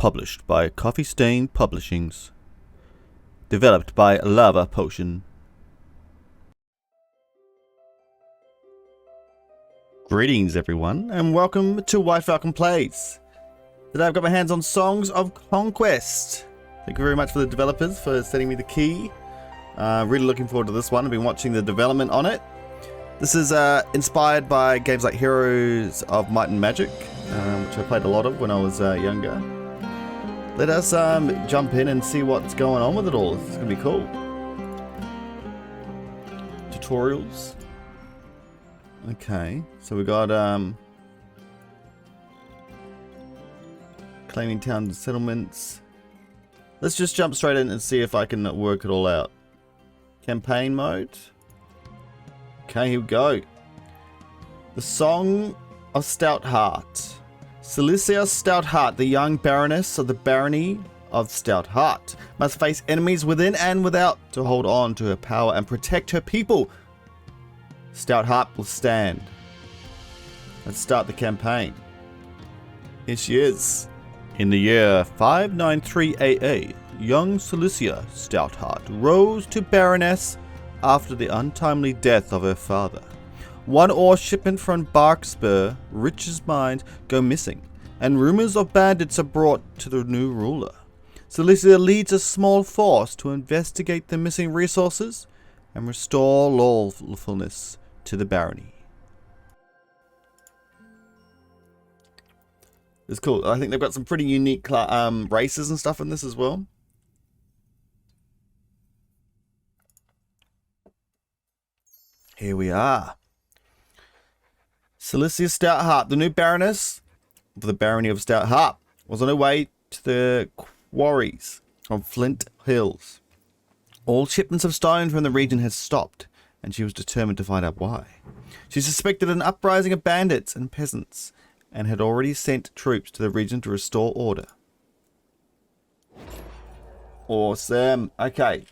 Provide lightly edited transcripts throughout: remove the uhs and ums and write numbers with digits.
Published by Coffee Stain Publishings. Developed by Lavapotion. Greetings everyone, and welcome to WhiteFalcon Plays. Today I've got my hands on Songs of Conquest. Thank you very much for the developers for sending me the key. Really looking forward to this one. I've been watching the development on it. This is inspired by games like Heroes of Might and Magic, which I played a lot of when I was younger. Let us jump in and see what's going on with it all. It's going to be cool. Tutorials. Okay, so we got claiming towns and settlements. Let's just jump straight in and see if I can work it all out. Campaign mode. Okay, here we go. The Song of Stout Heart. Cilicia Stoutheart, the young baroness of the barony of Stoutheart, must face enemies within and without to hold on to her power and protect her people. Stoutheart will stand. Let's start the campaign. Here she is. In the year 593 AA, young Cilicia Stoutheart rose to baroness after the untimely death of her father. One ore shipment from Barkspur, Rich's mine, go missing, and rumors of bandits are brought to the new ruler. Cilicia leads a small force to investigate the missing resources and restore lawfulness to the barony. It's cool. I think they've got some pretty unique races and stuff in this as well. Here we are. Cilicia Stoutheart, the new baroness of the barony of Stoutheart, was on her way to the quarries of Flint Hills. All shipments of stone from the region had stopped, and she was determined to find out why. She suspected an uprising of bandits and peasants, and had already sent troops to the region to restore order. Awesome. Okay.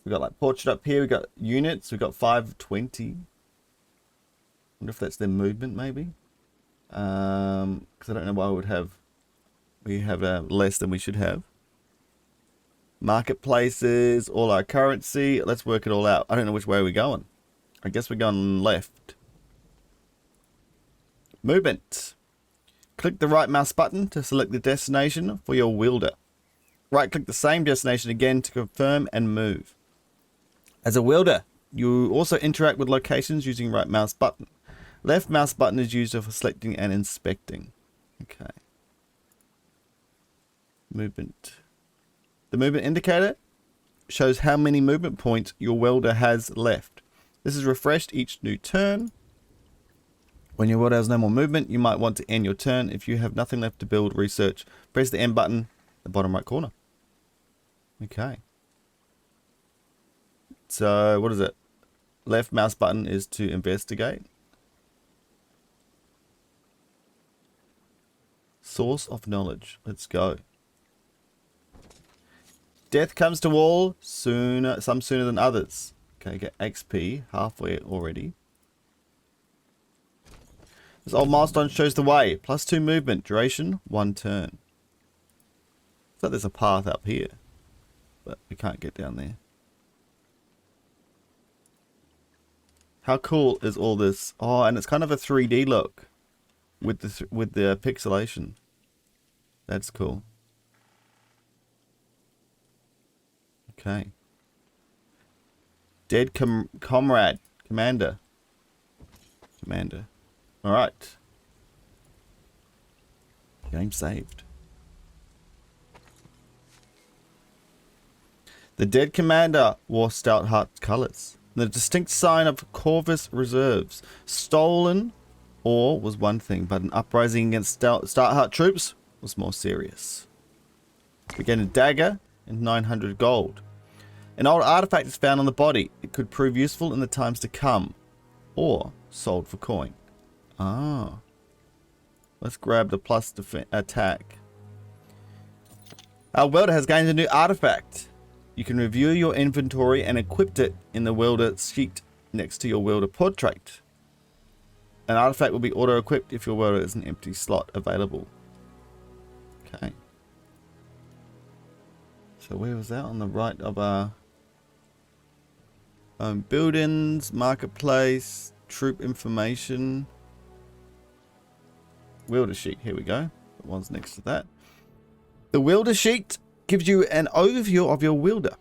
We got like portrait up here. We got units. We got 520. Wonder if that's their movement, maybe. Because I don't know why we have less than we should have. Marketplaces, all our currency. Let's work it all out. I don't know which way we're going. I guess we're going left. Movement. Click the right mouse button to select the destination for your wielder. Right click the same destination again to confirm and move. As a wielder, you also interact with locations using right mouse button. Left mouse button is used for selecting and inspecting. Okay. Movement. The movement indicator shows how many movement points your wielder has left. This is refreshed each new turn. When your wielder has no more movement, you might want to end your turn. If you have nothing left to build, research, press the end button, the bottom right corner. Okay. So, what is it? Left mouse button is to investigate. Source of knowledge. Let's go. Death comes to all sooner, some sooner than others. Okay, get XP halfway already. This old milestone shows the way. +2 movement. Duration, 1 turn. Looks like there's a path up here, but we can't get down there. How cool is all this? Oh, and it's kind of a 3D look with the pixelation. That's cool. Okay. Dead comrade. Commander. Alright. Game saved. The dead commander wore Stoutheart's colours. The distinct sign of Corvus Reserves. Stolen ore was one thing, but an uprising against Stoutheart troops was more serious. We get a dagger and 900 gold. An old artifact is found on the body. It could prove useful in the times to come, or sold for coin. Ah. Let's grab the plus attack. Our welder has gained a new artifact. You can review your inventory and equip it in the welder sheet next to your welder portrait. An artifact will be auto-equipped if your welder is an empty slot available. Okay. So where was that? On the right of our buildings, marketplace, troop information, wielder sheet. Here we go. The one's next to that. The wielder sheet gives you an overview of your wielder.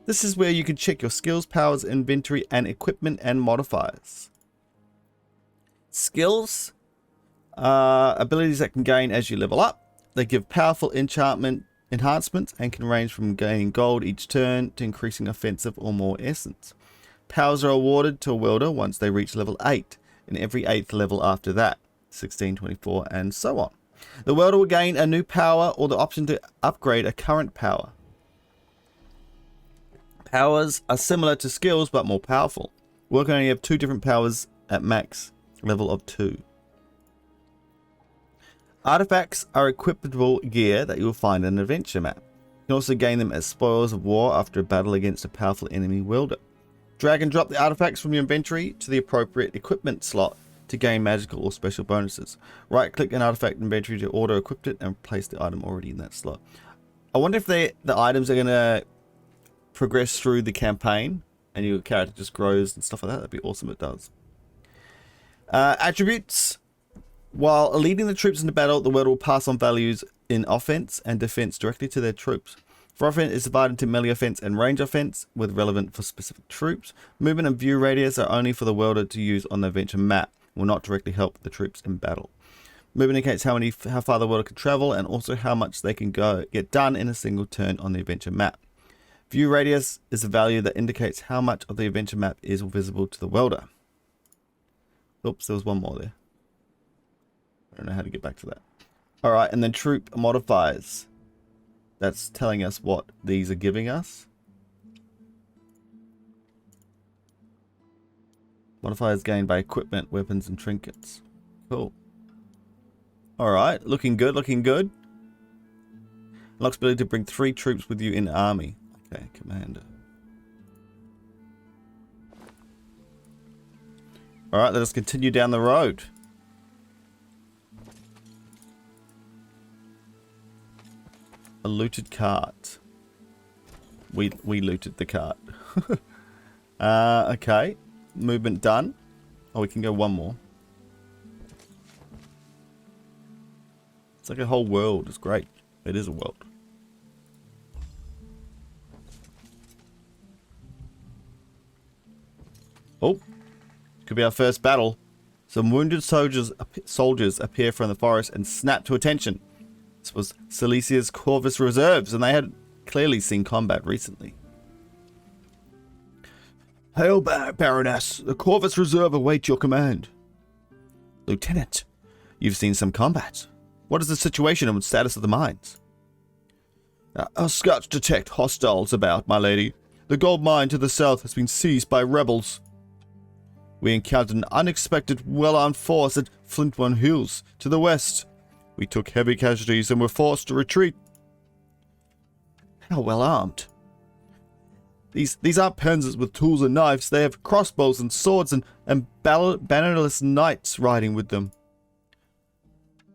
This is where you can check your skills, powers, inventory, and equipment and modifiers. Skills are abilities that can gain as you level up. They give powerful enhancements and can range from gaining gold each turn to increasing offensive or more essence. Powers are awarded to a wielder once they reach level 8, and every 8th level after that, 16, 24, and so on. The wielder will gain a new power or the option to upgrade a current power. Powers are similar to skills but more powerful. We can only have 2 different powers at max level of 2. Artifacts are equipable gear that you will find in an adventure map. You can also gain them as spoils of war after a battle against a powerful enemy wielder. Drag and drop the artifacts from your inventory to the appropriate equipment slot to gain magical or special bonuses. Right click an artifact inventory to auto equip it and place the item already in that slot. I wonder if the items are going to progress through the campaign and your character just grows and stuff like that. That'd be awesome. It does. Attributes. While leading the troops into battle, the wielder will pass on values in offense and defense directly to their troops. For offense is divided into melee offense and range offense, with relevant for specific troops. Movement and view radius are only for the wielder to use on the adventure map, will not directly help the troops in battle. Movement indicates how far the wielder can travel and also how much they can get done in a single turn on the adventure map. View radius is a value that indicates how much of the adventure map is visible to the wielder. Oops, there was one more there. I don't know how to get back to that. Alright, and then troop modifiers. That's telling us what these are giving us. Modifiers gained by equipment, weapons, and trinkets. Cool. Alright, looking good, looking good. Unlocks ability to bring 3 troops with you in army. Okay, commander. Alright, let us continue down the road. A looted cart. We looted the cart. Okay. Movement done. Oh, we can go one more. It's like a whole world. It's great. It is a world. Oh. Could be our first battle. Some wounded soldiers appear from the forest and snap to attention. This was Silesia's Corvus reserves, and they had clearly seen combat recently. Hail, Baroness. The Corvus Reserve await your command. Lieutenant, you've seen some combat. What is the situation and status of the mines? Our scouts detect hostiles about, my lady. The gold mine to the south has been seized by rebels. We encountered an unexpected, well-armed force at Flintworm Hills to the west. We took heavy casualties and were forced to retreat. How well armed? These aren't panzers with tools and knives. They have crossbows and swords and bannerless knights riding with them.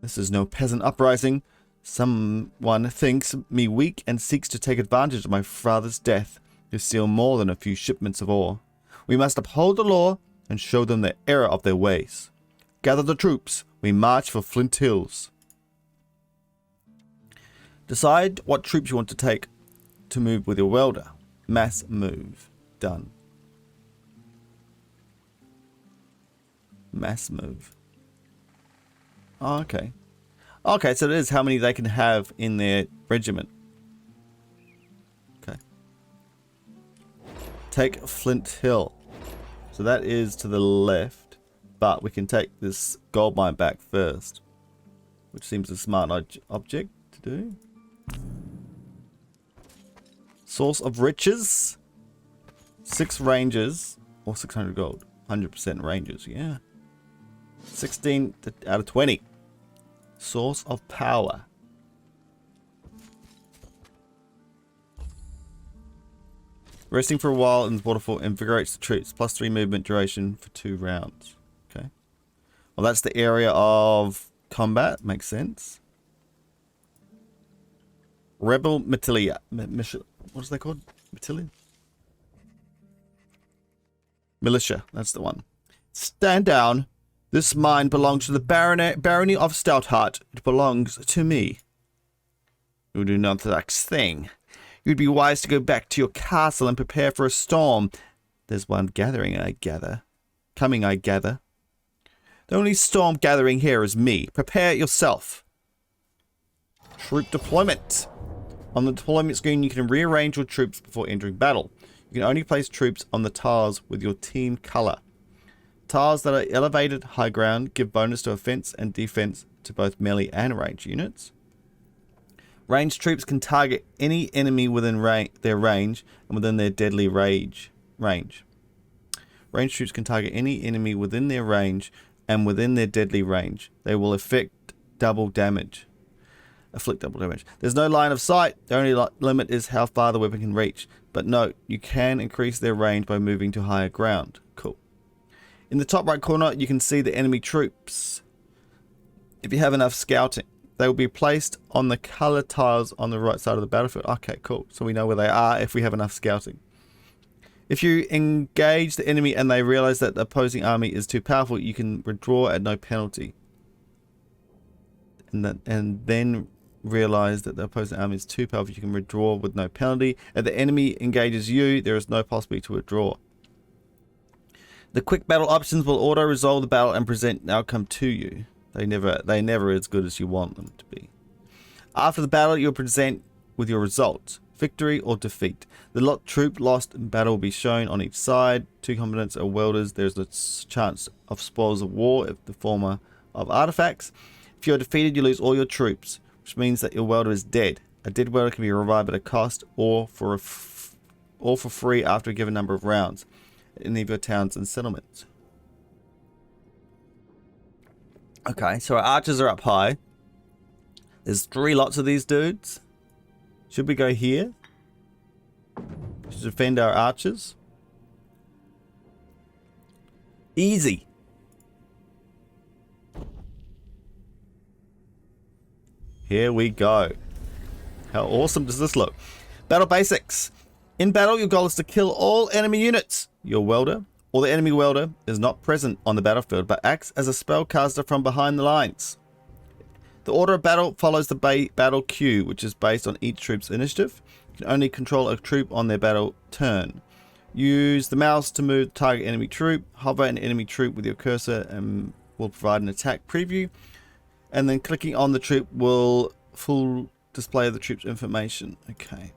This is no peasant uprising. Someone thinks me weak and seeks to take advantage of my father's death to steal more than a few shipments of ore. We must uphold the law and show them the error of their ways. Gather the troops. We march for Flint Hills. Decide what troops you want to take to move with your welder. Mass move. Done. Mass move. Oh, okay. Okay, so it is how many they can have in their regiment. Okay. Take Flint Hill. So that is to the left, but we can take this gold mine back first, which seems a smart object to do. Source of riches. 6 ranges or 600 gold. 100% ranges, yeah. 16 out of 20. Source of power. Resting for a while in the waterfall invigorates the troops. +3 movement duration for 2 rounds. Okay. Well, that's the area of combat. Makes sense. Rebel What is they called? Battalion? Militia. That's the one. Stand down. This mine belongs to the barony of Stoutheart. It belongs to me. You do not the next thing. You'd be wise to go back to your castle and prepare for a storm. There's one gathering, I gather. Coming, I gather. The only storm gathering here is me. Prepare yourself. Troop deployment. On the deployment screen, you can rearrange your troops before entering battle. You can only place troops on the tiles with your team color. Tiles that are elevated high ground give bonus to offense and defense to both melee and range units. Ranged troops can target any enemy within their range and within their deadly range. Ranged troops can target any enemy within their range and within their deadly range. They will inflict double damage. There's no line of sight. The only limit is how far the weapon can reach. But note, you can increase their range by moving to higher ground. Cool. In the top right corner, you can see the enemy troops. If you have enough scouting, they will be placed on the color tiles on the right side of the battlefield. Okay, cool. So we know where they are if we have enough scouting. If you engage the enemy and they realize that the opposing army is too powerful, you can withdraw at no penalty. And then realize that the opposing army is too powerful, you can withdraw with no penalty. If the enemy engages you, there is no possibility to withdraw. The quick battle options will auto resolve the battle and present an outcome to you. They never as good as you want them to be. After the battle, you'll present with your results, victory or defeat. The troop lost in battle will be shown on each side. Two combatants are welders. There's a chance of spoils of war if the former of artifacts. If you're defeated, you lose all your troops, which means that your welder is dead. A dead welder can be revived at a cost or for free after a given number of rounds in any of your towns and settlements. Okay, so our archers are up high. There's 3 lots of these dudes. Should we go here to defend our archers? Easy. Here we go. How awesome does this look? Battle basics. In battle, your goal is to kill all enemy units. Your welder or the enemy welder is not present on the battlefield, but acts as a spellcaster from behind the lines. The order of battle follows the battle queue, which is based on each troop's initiative. You can only control a troop on their battle turn. Use the mouse to move the target enemy troop. Hover an enemy troop with your cursor and will provide an attack preview. And then clicking on the troop will full display of the troop's information. Okay.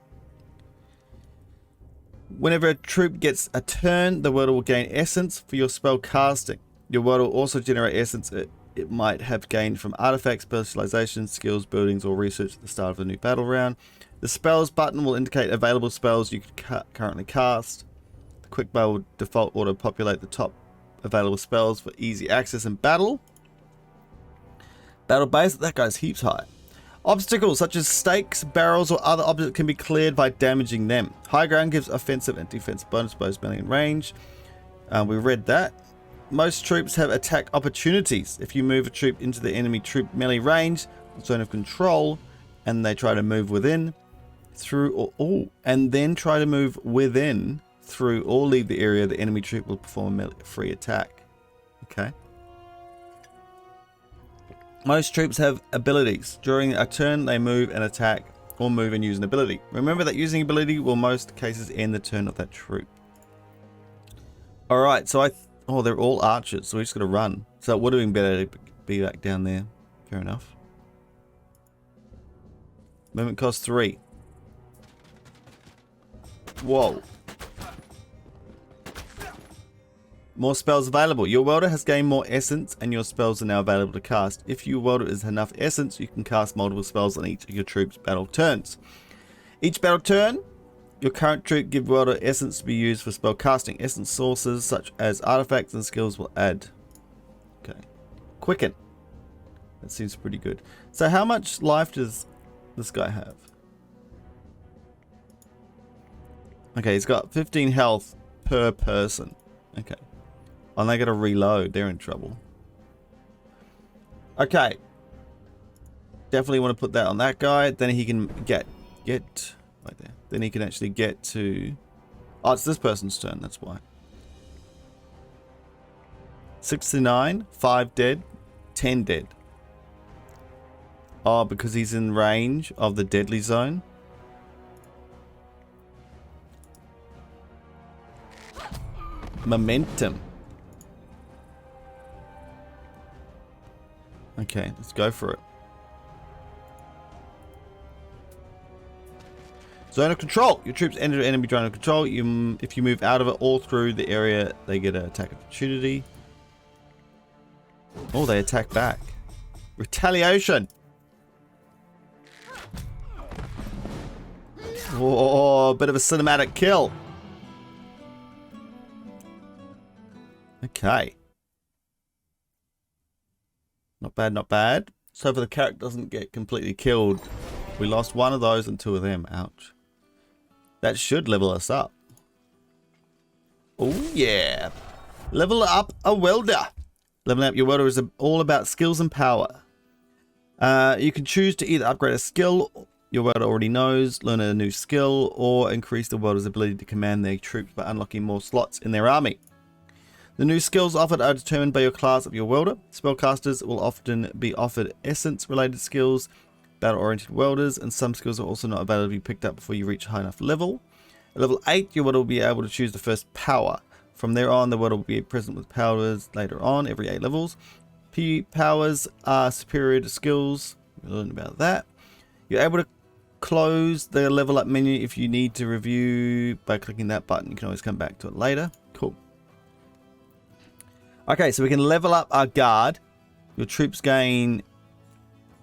Whenever a troop gets a turn, the welder will gain essence for your spell casting. Your welder will also generate essence it might have gained from artifacts, specializations, skills, buildings, or research at the start of a new battle round. The spells button will indicate available spells you can currently cast. The quick bar will default auto populate the top available spells for easy access in battle. Battle base, that guy's heaps high. Obstacles such as stakes, barrels, or other objects can be cleared by damaging them. High ground gives offensive and defensive bonus both melee and range. We read that. Most troops have attack opportunities. If you move a troop into the enemy troop melee range, zone of control, and they try to move within, through, and then try to move within, through, or leave the area, the enemy troop will perform a free attack. Okay. Most troops have abilities. During a turn, they move and attack, or move and use an ability. Remember that using ability will most cases end the turn of that troop. Alright, so they're all archers, so we just gotta run. So it would have been better to be back down there. Fair enough. Movement cost 3. Whoa. More spells available. Your welder has gained more essence and your spells are now available to cast. If your welder has enough essence, you can cast multiple spells on each of your troops' battle turns. Each battle turn, your current troop give welder essence to be used for spell casting. Essence sources such as artifacts and skills will add. Okay. Quicken. That seems pretty good. So how much life does this guy have? Okay, he's got 15 health per person. Okay. And they gotta reload. They're in trouble. Okay. Definitely want to put that on that guy. Then he can get right there. then he can actually get to... Oh, it's this person's turn, that's why. 69, 5 dead, 10 dead. Oh, because he's in range of the deadly zone. Momentum. Okay, let's go for it. Zone of control. Your troops enter enemy zone of control. If you move out of it or through the area, they get an attack opportunity. Oh, they attack back. Retaliation. Oh, a bit of a cinematic kill. Okay. Not bad, not bad. So if the character doesn't get completely killed, we lost one of those and two of them. Ouch. That should level us up. Oh yeah. Level up a welder. Leveling up your welder is all about skills and power. You can choose to either upgrade a skill your welder already knows, learn a new skill, or increase the welder's ability to command their troops by unlocking more slots in their army. The new skills offered are determined by your class of your welder. Spellcasters will often be offered essence-related skills, battle-oriented welders, and some skills are also not available to be picked up before you reach a high enough level. At level 8, your welder will be able to choose the first power. From there on, the welder will be present with powers later on, every 8 levels. Powers are superior to skills. We'll learn about that. You're able to close the level up menu if you need to review by clicking that button. You can always come back to it later. Cool. Okay, so we can level up our guard. Your troops gain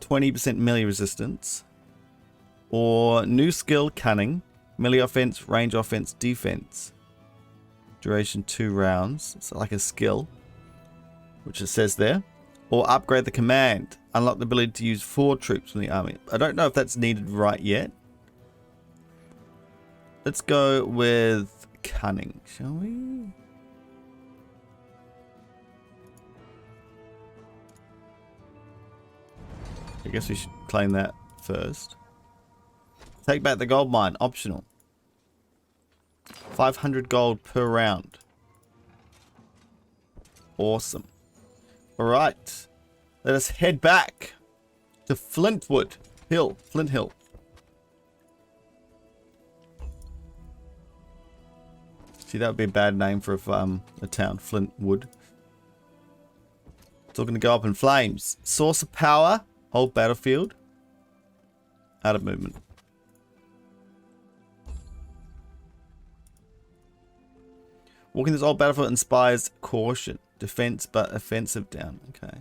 20% melee resistance. Or new skill, cunning. Melee offense, range offense, defense. Duration 2 rounds. It's like a skill, which it says there. Or upgrade the command. Unlock the ability to use 4 troops from the army. I don't know if that's needed right yet. Let's go with cunning, shall we? I guess we should claim that first. Take back the gold mine, optional. 500 gold per round. Awesome. Alright. Let us head back to Flint Hill. See, that would be a bad name for a town, Flintwood. It's all going to go up in flames. Source of power. Hold battlefield. Out of movement. Walking this old battlefield inspires caution. Defense but offensive down. Okay.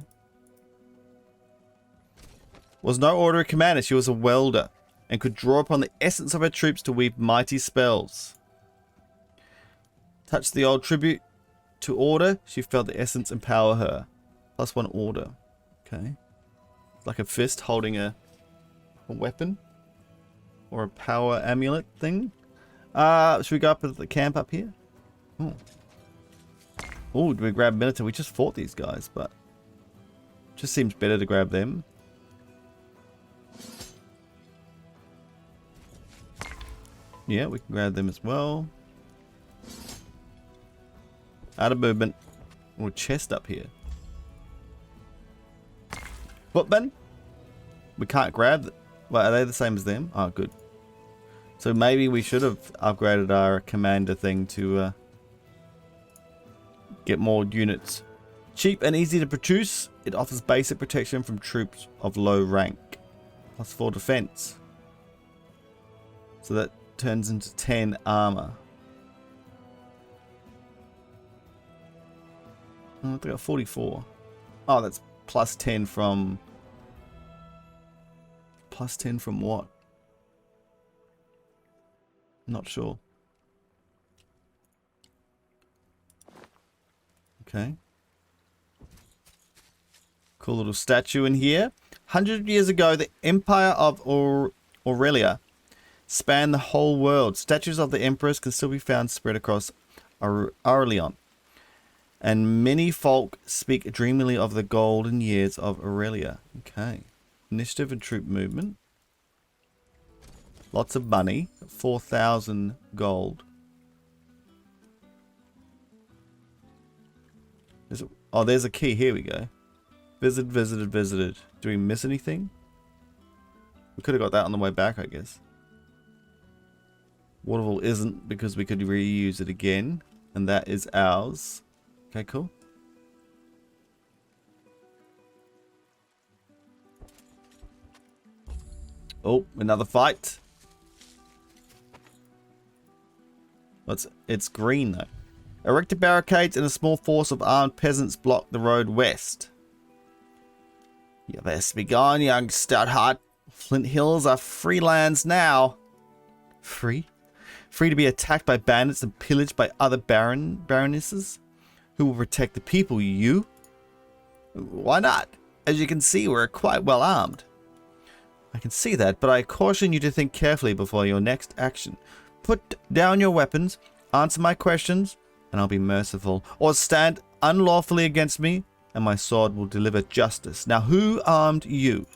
Was no order of commander. She was a welder and could draw upon the essence of her troops to weave mighty spells. Touch the old tribute to order. She felt the essence empower her. +1 order. Okay. Like a fist holding a weapon. Or a power amulet thing. Should we go up at the camp up here? Oh. Oh, do we grab Minotaur? We just fought these guys, but just seems better to grab them. Yeah, we can grab them as well. Out of movement. Or chest up here. Footman? We can't grab them. Well, are they the same as them? Oh, good. So maybe we should have upgraded our commander thing to get more units. Cheap and easy to produce. It offers basic protection from troops of low rank. +4 defense. So that turns into 10 armor. Oh, they got 44. Oh, that's +10 from... +10 from what? Not sure. Okay. Cool little statue in here. 100 years ago, the Empire of Aurelia spanned the whole world. Statues of the Empress can still be found spread across Aurelion. And many folk speak dreamily of the golden years of Aurelia. Okay. Initiative and troop movement. Lots of money. 4,000 gold. Oh, there's a key. Here we go. Visited. Do we miss anything? We could have got that on the way back, I guess. Waterfall isn't because we could reuse it again. And that is ours. Okay, cool. Oh, another fight. It's green though. Erected barricades and a small force of armed peasants block the road west. You best be gone, young Stoutheart. Flint Hills are free lands now. Free? Free to be attacked by bandits and pillaged by other baronesses? Who will protect the people, you? Why not? As you can see, we're quite well armed. I can see that, but I caution you to think carefully before your next action. Put down your weapons, answer my questions, and I'll be merciful. Or stand unlawfully against me, and my sword will deliver justice. Now, who armed you?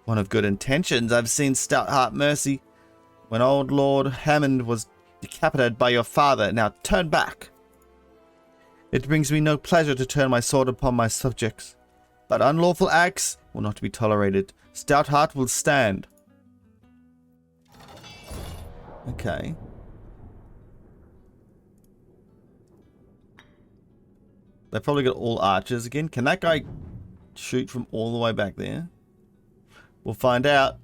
One of good intentions. I've seen Stoutheart mercy when old Lord Hammond was decapitated by your father. Now, turn back. It brings me no pleasure to turn my sword upon my subjects, but unlawful acts will not be tolerated. Stoutheart will stand. Okay. They probably got all archers again. Can that guy shoot from all the way back there? We'll find out.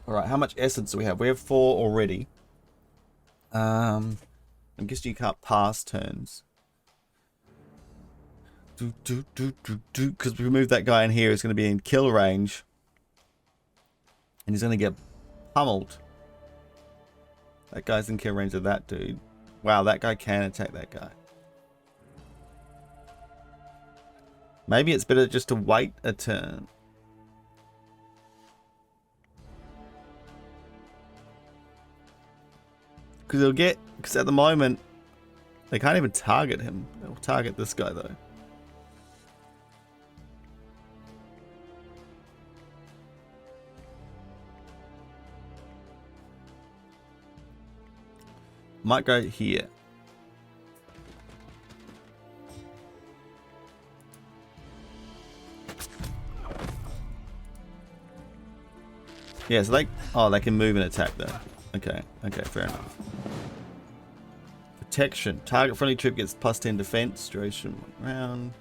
Alright, how much essence do we have? We have 4 already. I guess you can't pass turns. Because we remove that guy in here, it's going to be in kill range. And he's going to get pummeled. That guy's in kill range of that dude. Wow, that guy can attack that guy. Maybe it's better just to wait a turn. Because at the moment, they can't even target him. They'll target this guy though. Might go here. Yeah, so they can move and attack though. Okay, fair enough. Protection. Target friendly troop gets +10 defense. Duration 1 round.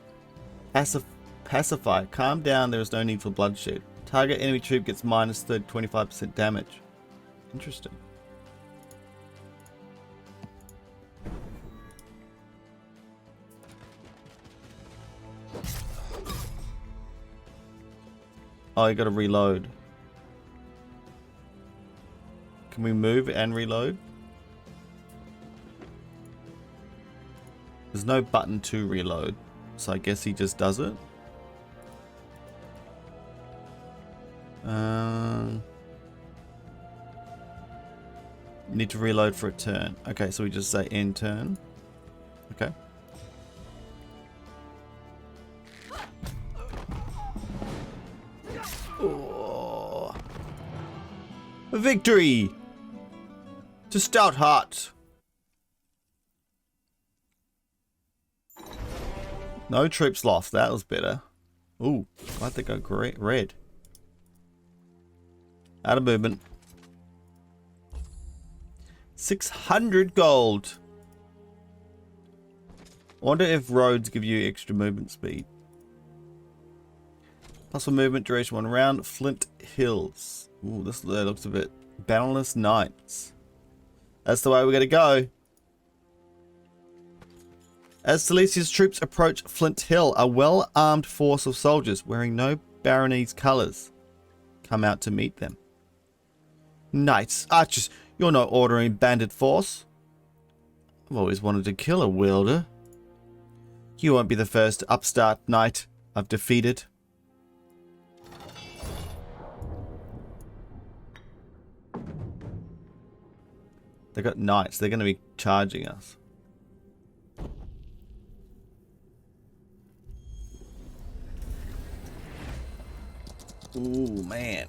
Pacify. Calm down, there is no need for bloodshed. Target enemy troop gets -25% damage. Interesting. Oh, you gotta reload. Can we move and reload? There's no button to reload, so I guess he just does it. Need to reload for a turn. Okay, so we just say end turn. Okay. Oh. Victory to Stoutheart. No troops lost. That was better. Ooh, glad they go red. Out of movement. 600 gold. I wonder if roads give you extra movement speed. Plus for movement duration 1 round. Flint Hills. Ooh, this looks a bit. Boundless Knights. That's the way we're gonna go. As Silesia's troops approach Flint Hill, a well-armed force of soldiers wearing no barony's colours come out to meet them. Knights, archers, you're no ordinary bandit force. I've always wanted to kill a wielder. You won't be the first upstart knight I've defeated. They got knights, they're going to be charging us. Ooh, man.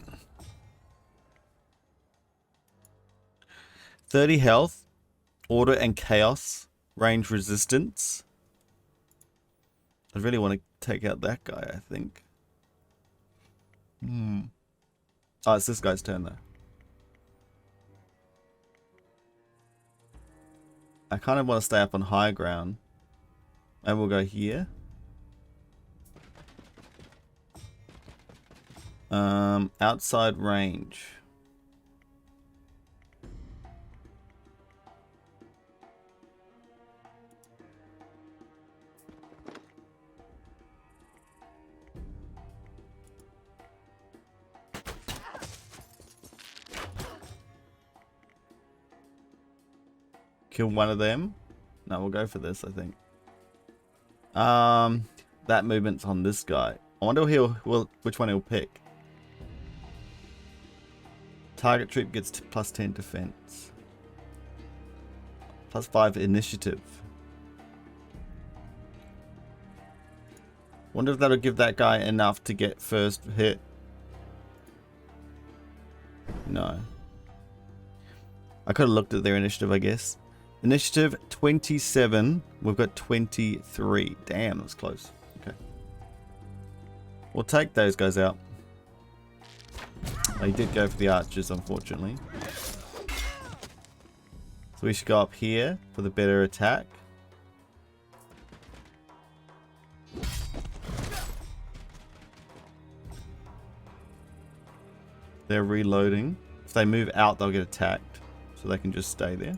30 health, order and chaos, range resistance. I really want to take out that guy, I think. Oh, it's this guy's turn, though. I kind of want to stay up on high ground. And we'll go here. Outside range. Kill one of them. No, we'll go for this, I think. That movement's on this guy. I wonder which one he'll pick. Target troop gets plus 10 defense. Plus 5 initiative. Wonder if that'll give that guy enough to get first hit. No. I could have looked at their initiative, I guess. Initiative 27. We've got 23. Damn, that's close. Okay. We'll take those guys out. Oh, he did go for the archers, unfortunately. So we should go up here for the better attack. They're reloading. If they move out, they'll get attacked. So they can just stay there.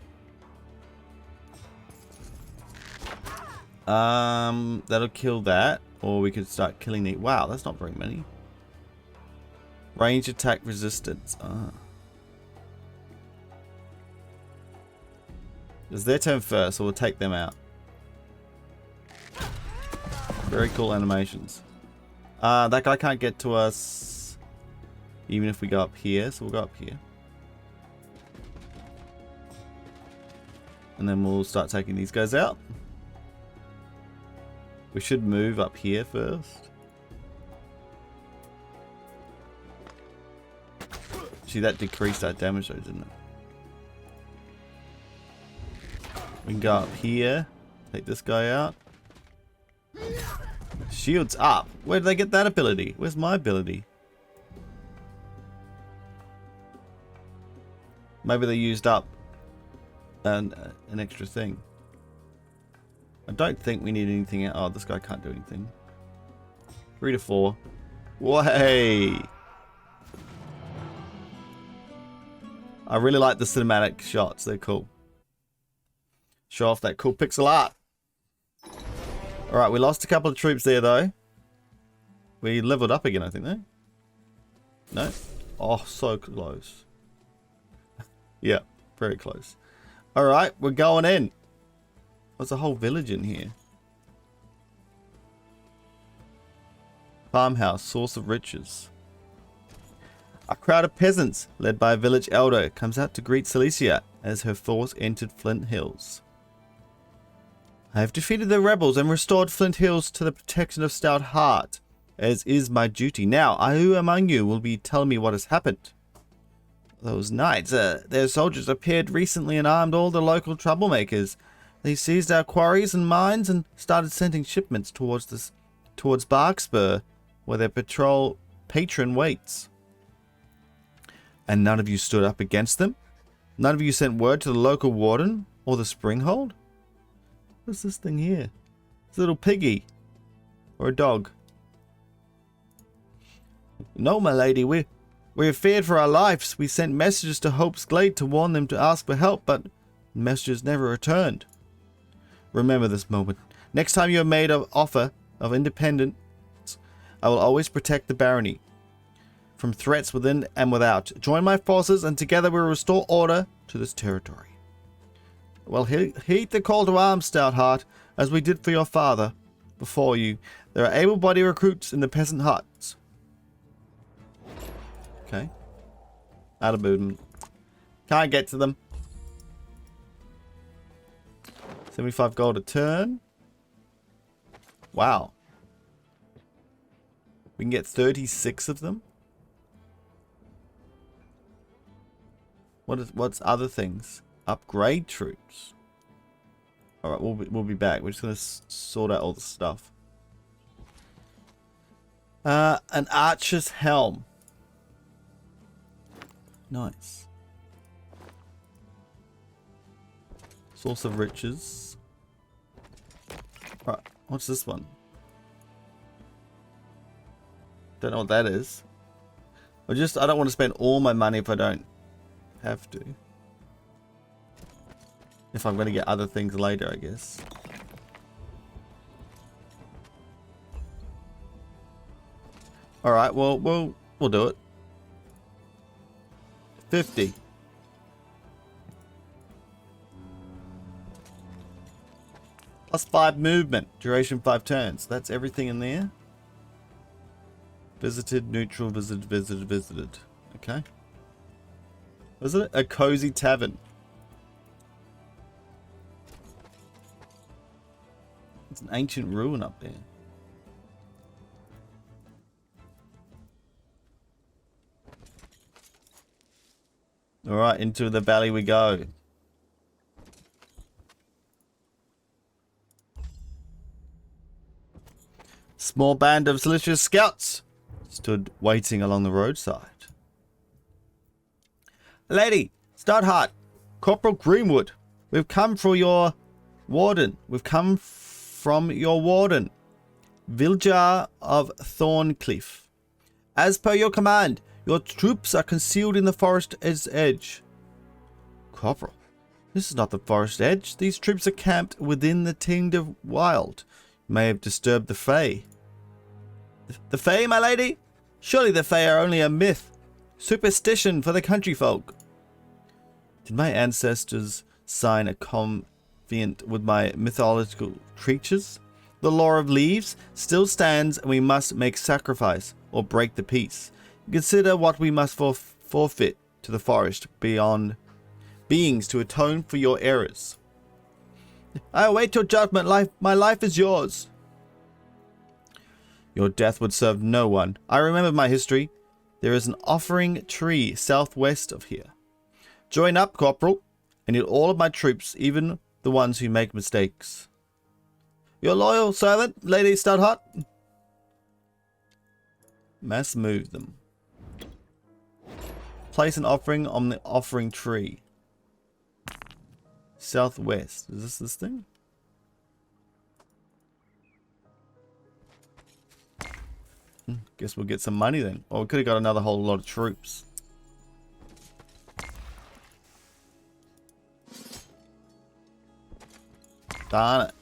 That'll kill that. Or we could start killing the... Wow, that's not very many. Range attack resistance. Ah. It's their turn first, so we'll take them out. Very cool animations. That guy can't get to us even if we go up here, so we'll go up here. And then we'll start taking these guys out. We should move up here first. See, that decreased our damage though, didn't it? We can go up here. Take this guy out. Shields up. Where did they get that ability? Where's my ability? Maybe they used up an extra thing. I don't think we need anything. Oh, this guy can't do anything. 3 to 4. Way. I really like the cinematic shots. They're cool. Show off that cool pixel art. Alright, we lost a couple of troops there, though. We leveled up again, I think, though. No? Oh, so close. Yeah, very close. Alright, we're going in. There's a whole village in here. Farmhouse, source of riches. A crowd of peasants, led by a village elder, comes out to greet Cilicia as her force entered Flint Hills. I have defeated the rebels and restored Flint Hills to the protection of Stout Heart, as is my duty. Now, who among you will be telling me what has happened? Those knights, their soldiers appeared recently and armed all the local troublemakers. They seized our quarries and mines and started sending shipments towards Barkspur, where their patron waits. And none of you stood up against them? None of you sent word to the local warden or the Springhold? What's this thing here? It's a little piggy. Or a dog. No, my lady, we have feared for our lives. We sent messages to Hope's Glade to warn them to ask for help, but messages never returned. Remember this moment. Next time you are made an offer of independence, I will always protect the barony from threats within and without. Join my forces and together we will restore order to this territory. Well, heed the call to arms, Stout Heart, as we did for your father before you. There are able-bodied recruits in the peasant huts. Okay. Out of movement. Can't get to them. 75 gold a turn. Wow. We can get 36 of them. What's other things? Upgrade troops. All right, we'll be back. We're just gonna sort out all the stuff. An archer's helm. Nice. Source of riches. Right, what's this one? Don't know what that is. I don't want to spend all my money if I don't have to. If I'm going to get other things later, I guess. Alright, well, we'll do it. 50. Plus 5 movement. Duration 5 turns. That's everything in there. Visited, neutral, visited. Okay. Was it a cozy tavern? It's an ancient ruin up there. Alright, into the valley we go. Small band of delicious scouts stood waiting along the roadside. Lady, Stoutheart, Corporal Greenwood, we've come for your warden. We've come from your warden, Viljar of Thorncliffe. As per your command, your troops are concealed in the forest's edge. Corporal, this is not the forest edge. These troops are camped within the Tinder Wild. You may have disturbed the Faey. The Faey, my lady? Surely the Faey are only a myth. Superstition for the country folk. Did my ancestors sign a covenant with my mythological creatures? The law of leaves still stands and we must make sacrifice or break the peace. Consider what we must forfeit to the forest beyond beings to atone for your errors. I await your judgment. My life is yours. Your death would serve no one. I remember my history. There is an offering tree southwest of here. Join up, Corporal. I need all of my troops, even the ones who make mistakes. Your loyal servant, Lady Stoutheart. Mass move them. Place an offering on the offering tree. Southwest. Is this thing? Guess we'll get some money then. Or we could have got another whole lot of troops. Darn it.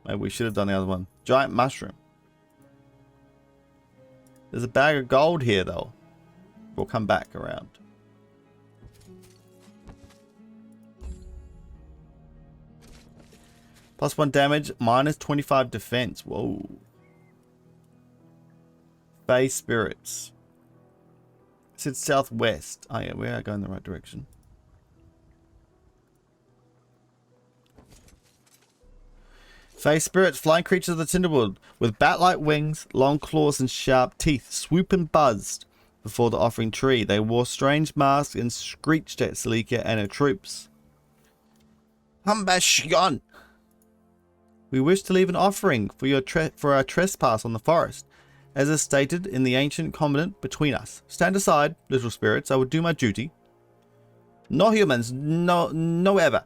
Maybe we should have done the other one. Giant mushroom. There's a bag of gold here though. We'll come back around. Plus 1 damage, minus 25 defense. Whoa. Faey spirits. It's in southwest. Oh yeah, we are going the right direction. Faey spirits, flying creatures of the Tinderwood, with bat-like wings, long claws and sharp teeth, swoop and buzzed before the offering tree. They wore strange masks and screeched at Selika and her troops. Humbashgon! We wish to leave an offering for our trespass on the forest. As is stated in the ancient covenant between us. Stand aside, little spirits. I will do my duty. No humans, no ever.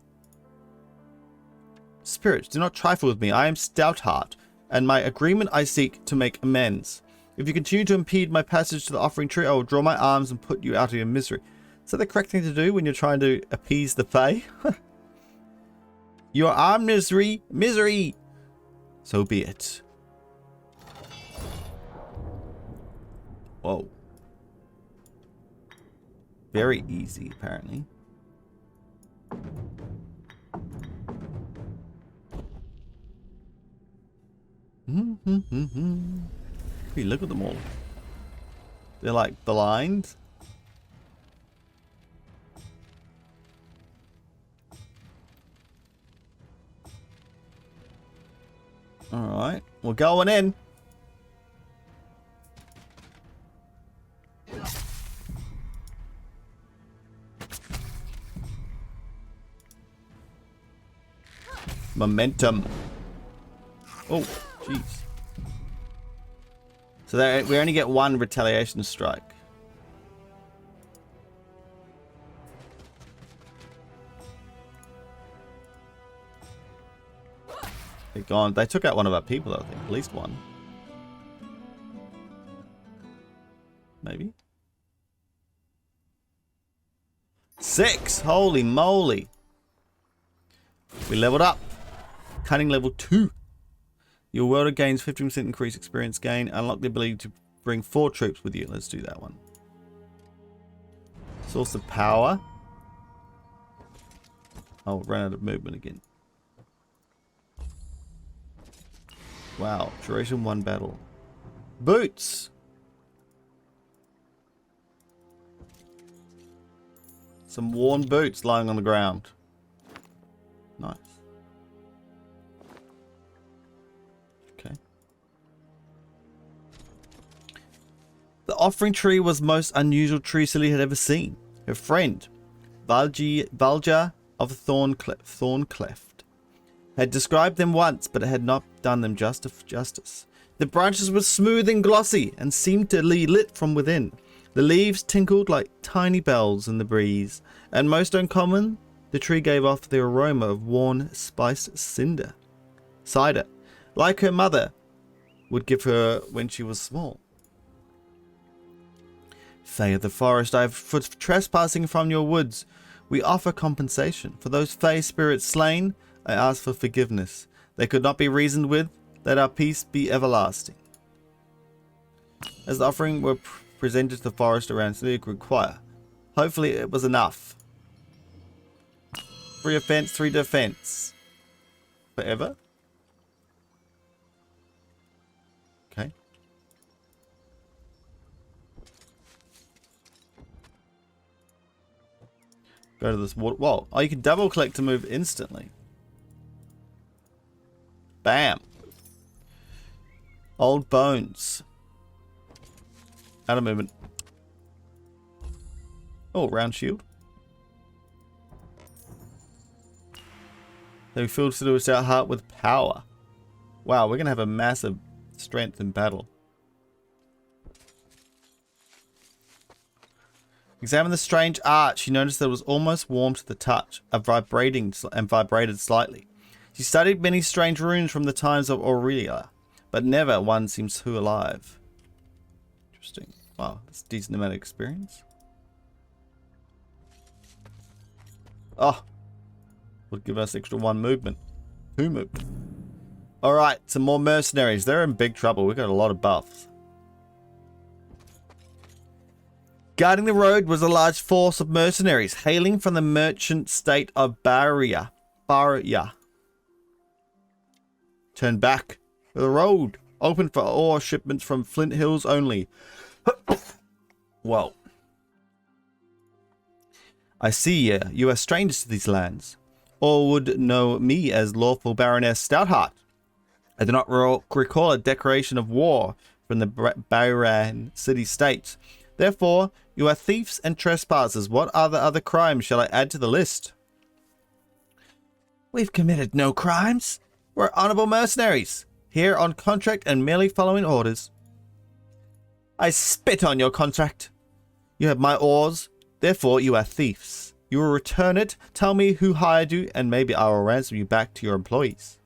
Spirits, do not trifle with me. I am Stoutheart, and my agreement I seek to make amends. If you continue to impede my passage to the offering tree, I will draw my arms and put you out of your misery. Is that the correct thing to do when you're trying to appease the Fae? Your arm misery. So be it. Whoa. Very easy, apparently. Hey, look at them all. They're like blind. Alright, we're going in. Momentum. Oh, jeez. So we only get one retaliation strike. They're gone. They took out one of our people, I think. At least one. Maybe. 6! Holy moly. We leveled up. Cunning level 2. Your welder gains 15% increased experience gain. Unlock the ability to bring 4 troops with you. Let's do that one. Source of power. Oh, ran out of movement again. Wow. Duration 1 battle. Boots. Some worn boots lying on the ground. Nice. Okay. The offering tree was the most unusual tree Silly had ever seen. Her friend, Valja of Thorncleft, had described them once, but had not done them justice. The branches were smooth and glossy, and seemed to be lit from within. The leaves tinkled like tiny bells in the breeze, and most uncommon, the tree gave off the aroma of worn spiced cider, like her mother would give her when she was small. Faey of the forest, I have for trespassing from your woods. We offer compensation. For those Faey spirits slain, I ask for forgiveness. They could not be reasoned with. Let our peace be everlasting. As the offering were presented to the forest around Silly could require. Hopefully it was enough. 3 offense, 3 defense. Forever? Okay. Go to this water. Whoa. Oh, you can double click to move instantly. Bam. Old bones. Out of movement. Oh, round shield. They filled Silly our heart with power. Wow, we're going to have a massive strength in battle. Examine the strange arch. She noticed that it was almost warm to the touch, vibrated slightly. She studied many strange runes from the times of Aurelia, but never one seems too alive. Interesting. Wow, that's a decent amount of experience. Oh, would give us extra 1 movement. 2 movement. Alright, some more mercenaries. They're in big trouble. We've got a lot of buffs. Guarding the road was a large force of mercenaries hailing from the merchant state of Baria. Turn back. The road. Open for ore shipments from Flint Hills only. Whoa. I see you are strangers to these lands, or would know me as lawful Baroness Stoutheart. I do not recall a declaration of war from the Baran city-states. Therefore, you are thieves and trespassers. What other crimes shall I add to the list? We've committed no crimes. We're honorable mercenaries, here on contract and merely following orders. I spit on your contract. You have my oars, therefore you are thieves. You will return it, tell me who hired you, and maybe I will ransom you back to your employees.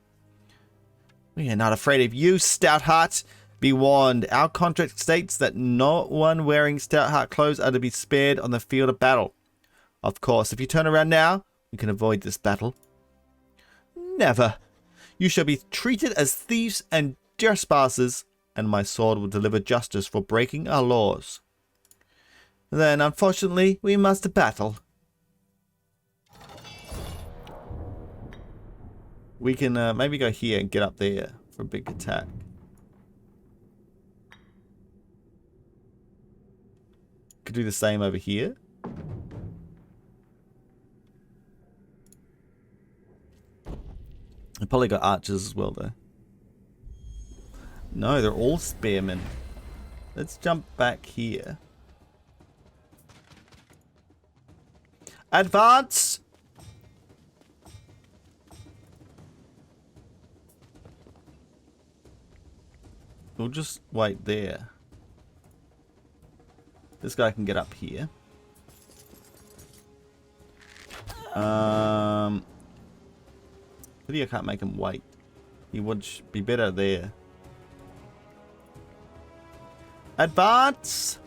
We are not afraid of you, Stoutheart. Be warned, our contract states that no one wearing Stoutheart clothes are to be spared on the field of battle. Of course, if you turn around now, we can avoid this battle. Never. You shall be treated as thieves and trespassers, and my sword will deliver justice for breaking our laws. Then, unfortunately, we must battle. We can maybe go here and get up there for a big attack. Could do the same over here. I probably got archers as well, though. No, they're all spearmen. Let's jump back here. Advance! we'll just wait there. This guy can get up here. Pity I can't make him wait. He would be better there. Advance!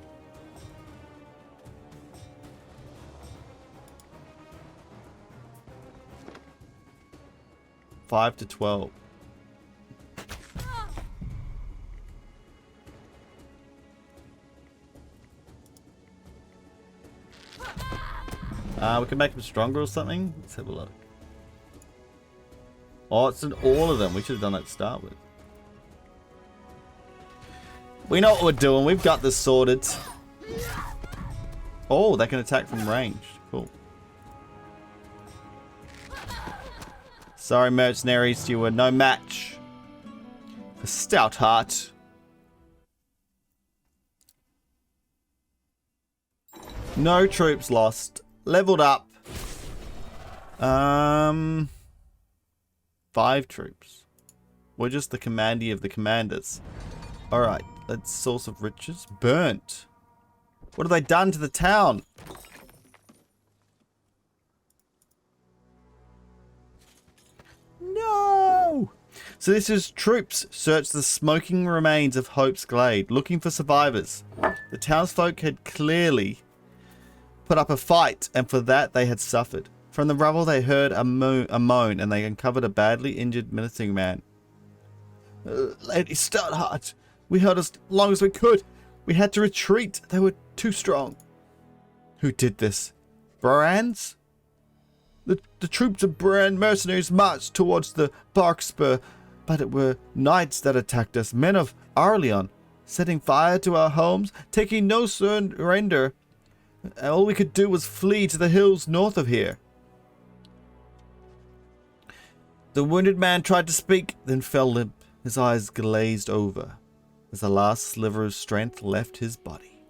Five to 12. We can make him stronger or something. Let's have a look. Oh, it's in all of them. We should have done that to start with. We know what we're doing. We've got this sorted. Oh, they can attack from range. Cool. Sorry, mercenaries. You were no match for Stoutheart. No troops lost. Leveled up. 5 troops. We're just the commandy of the commanders. Alright, that's source of riches. Burnt. What have they done to the town? No! So this is troops search the smoking remains of Hope's Glade, looking for survivors. The townsfolk had clearly put up a fight, and for that they had suffered. From the rubble they heard a moan, and they uncovered a badly injured menacing man. Lady Stoutheart, we held as long as we could. We had to retreat. They were too strong. Who did this? Brands? The troops of Brand mercenaries marched towards the Barkspur, but it were knights that attacked us, men of Arleon, setting fire to our homes, taking no surrender. All we could do was flee to the hills north of here. The wounded man tried to speak, then fell limp. His eyes glazed over as the last sliver of strength left his body.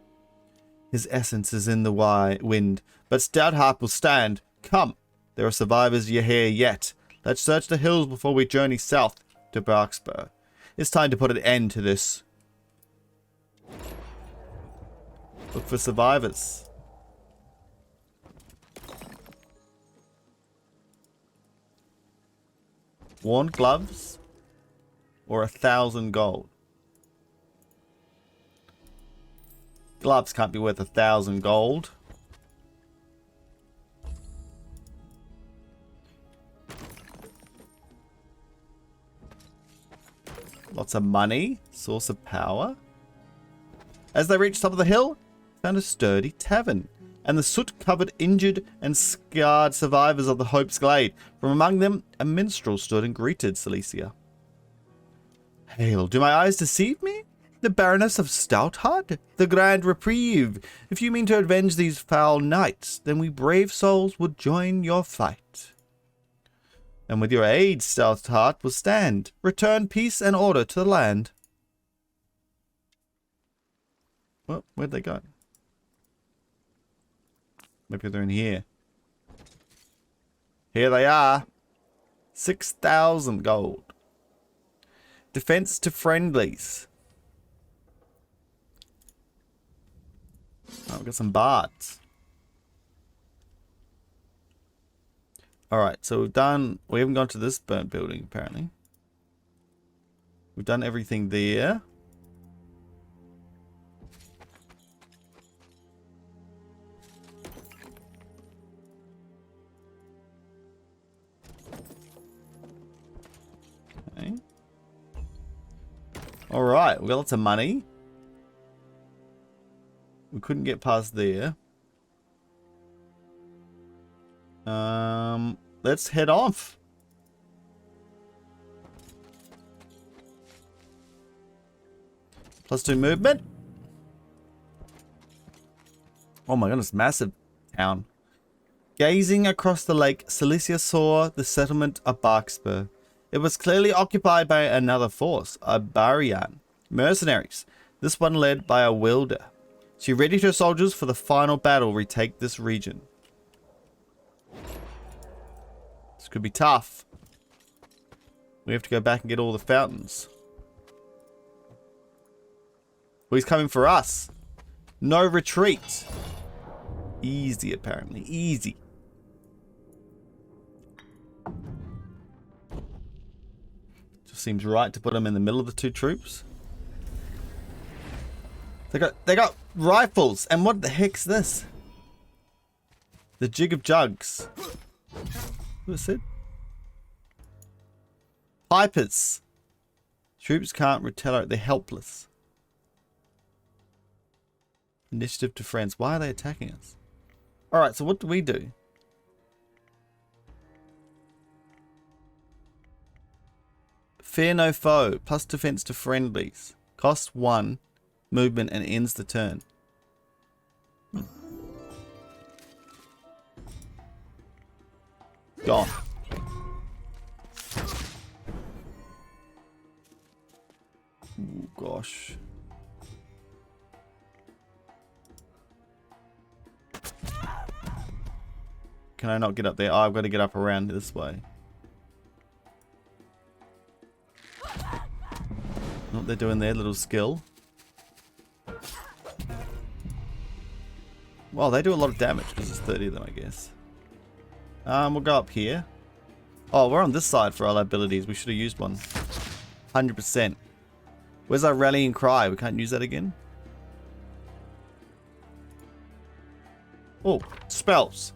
His essence is in the wind, but Stoutheart will stand. Come, there are survivors here yet. Let's search the hills before we journey south to Barkspur. It's time to put an end to this. Look for survivors. Worn gloves or 1,000 gold. Gloves can't be worth 1,000 gold. Lots of money. Source of power. As they reached top of the hill, found a sturdy tavern, and the soot-covered, injured, and scarred survivors of the Hope's Glade. From among them, a minstrel stood and greeted Cilicia. Hail, do my eyes deceive me? The Baroness of Stoutheart? The Grand Reprieve? If you mean to avenge these foul knights, then we brave souls would join your fight. And with your aid, Stoutheart will stand. Return peace and order to the land. Well, where'd they go? Maybe they're in here. Here they are. 6,000 gold. Defense to friendlies. Oh, we've got some bards. Alright, so we haven't gone to this burnt building apparently. We've done everything there. Okay. Alright, we got lots of money. We couldn't get past there. Let's head off. +2 movement. Oh my goodness, massive town. Gazing across the lake, Cilicia saw the settlement of Barkspur. It was clearly occupied by another force, a Barian mercenaries, this one led by a wielder. She readied her soldiers for the final battle, retake this region. This could be tough. We have to go back and get all the fountains. Well, he's coming for us. No retreat. Easy, apparently. Easy. Just seems right to put him in the middle of the two troops. They got rifles. And what the heck's this? The Jig of Jugs. What's it? Pipers. Troops can't retaliate. They're helpless. Initiative to friends. Why are they attacking us? Alright, so what do we do? Fear no foe. Plus defense to friendlies. Cost 1 movement and ends the turn. Gone. Ooh, gosh. Can I not get up there? Oh, I've got to get up around this way. What they're doing there, little skill. Well, they do a lot of damage because there's 30 of them, I guess. We'll go up here. Oh, we're on this side for our abilities. We should have used one. 100%. Where's our rallying cry? We can't use that again? Oh, spells.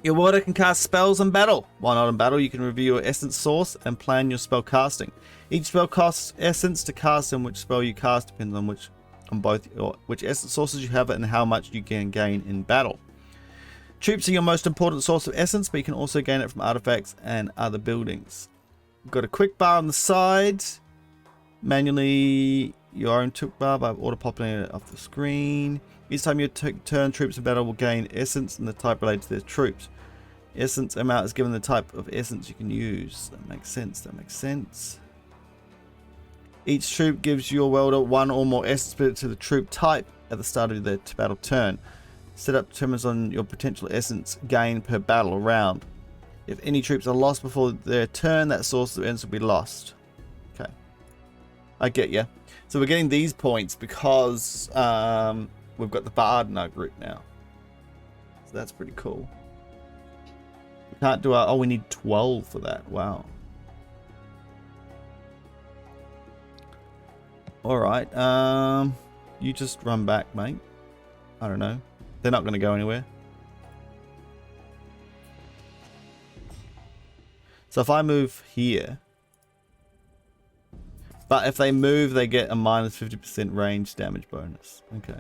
Your warder can cast spells in battle. While not in battle, you can review your essence source and plan your spell casting. Each spell costs essence to cast, and which spell you cast depends on which essence sources you have and how much you can gain in battle. Troops are your most important source of essence, but you can also gain it from artifacts and other buildings. We've got a quick bar on the side. Manually your own took bar by auto-populating it off the screen. Each time you turn troops in battle will gain essence and the type related to their troops. Essence amount is given the type of essence you can use. That makes sense. That makes sense. Each troop gives your welder 1 or more essence to the troop type at the start of their battle turn. Setup determines on your potential essence gain per battle round. If any troops are lost before their turn, that source of essence will be lost. Okay. I get you. So we're getting these points because we've got the bard in our group now. So that's pretty cool. We can't do our... Oh, we need 12 for that. Wow. Alright. You just run back, mate. I don't know. They're not going to go anywhere. So if I move here... But if they move, they get a minus 50% range damage bonus. Okay.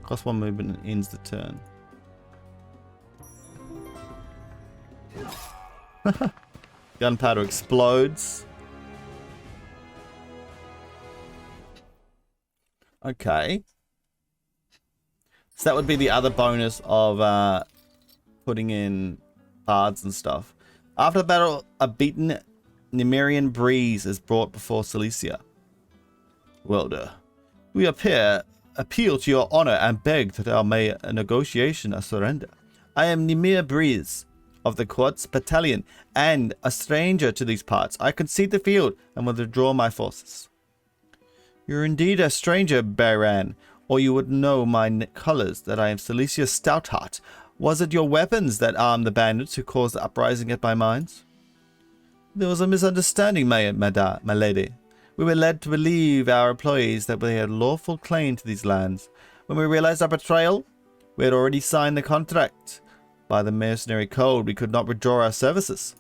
Cost 1 movement and ends the turn. Gunpowder explodes. Okay. So that would be the other bonus of putting in bards and stuff. After the battle, a beaten Nimander Breeze is brought before Cilicia. Welder, we appeal to your honor and beg that our may negotiation a surrender. I am Nimander Breeze of the Quartz Battalion and a stranger to these parts. I concede the field and will withdraw my forces. You're indeed a stranger, Baran, or you would know my colors, that I am Cilicia Stoutheart. Was it your weapons that armed the bandits who caused the uprising at my mines? There was a misunderstanding, my lady. We were led to believe our employees that they had lawful claim to these lands. When we realized our betrayal, we had already signed the contract. By the mercenary code, we could not withdraw our services.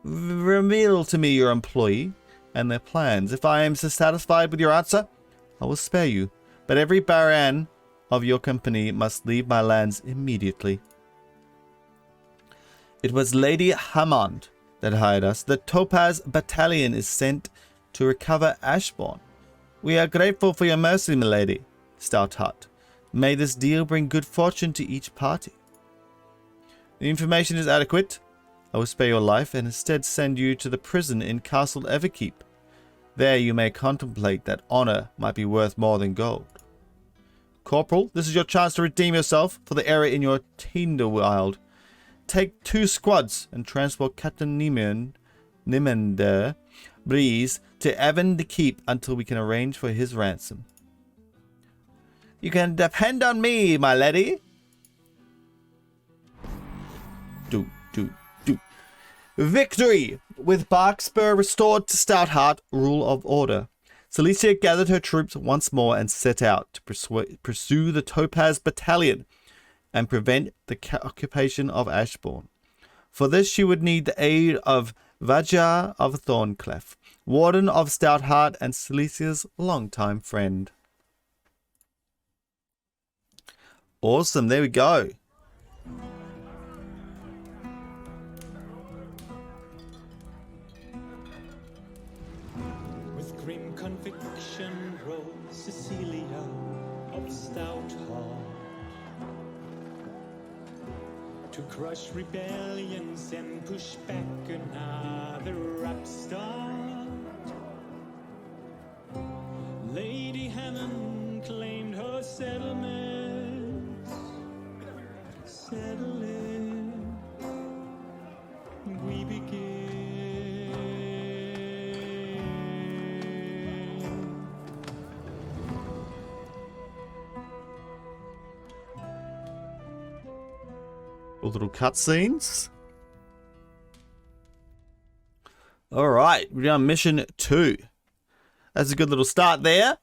Reveal to me your employee and their plans. If I am dissatisfied with your answer, I will spare you. But every Baran of your company must leave my lands immediately. It was Lady Hammond that hired us. The Topaz Battalion is sent to recover Ashbourne. We are grateful for your mercy, milady, Stoutheart. May this deal bring good fortune to each party. The information is adequate. I will spare your life and instead send you to the prison in Castle Everkeep. There you may contemplate that honor might be worth more than gold. Corporal, this is your chance to redeem yourself for the error in your Tinderwild. take 2 squads and transport Captain Nimander Breeze to Evan the Keep until we can arrange for his ransom. You can depend on me, my lady. Victory! With Barkspur restored to Stoutheart, rule of order. Silesia gathered her troops once more and set out to pursue the Topaz Battalion and prevent the occupation of Ashbourne. For this she would need the aid of Vajar of Thorncliffe, Warden of Stoutheart and Silesia's longtime friend. Awesome, there we go. With grim conviction rose Cecilia of Stoutheart to crush rebellions and push back another upstart. Lady Hammond claimed her settlements, settling, we begin. Little cutscenes. Alright, we're on mission 2. That's a good little start there.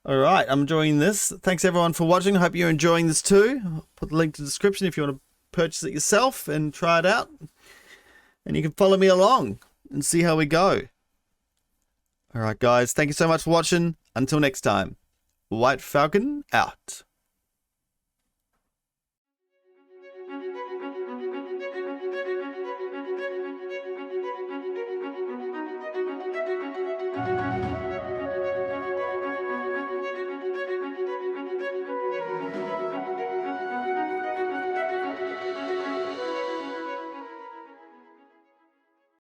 Alright, I'm enjoying this. Thanks everyone for watching. I hope you're enjoying this too. I'll put the link to the description if you want to purchase it yourself and try it out. And you can follow me along and see how we go. Alright guys, thank you so much for watching. Until next time, WhiteFalcon out.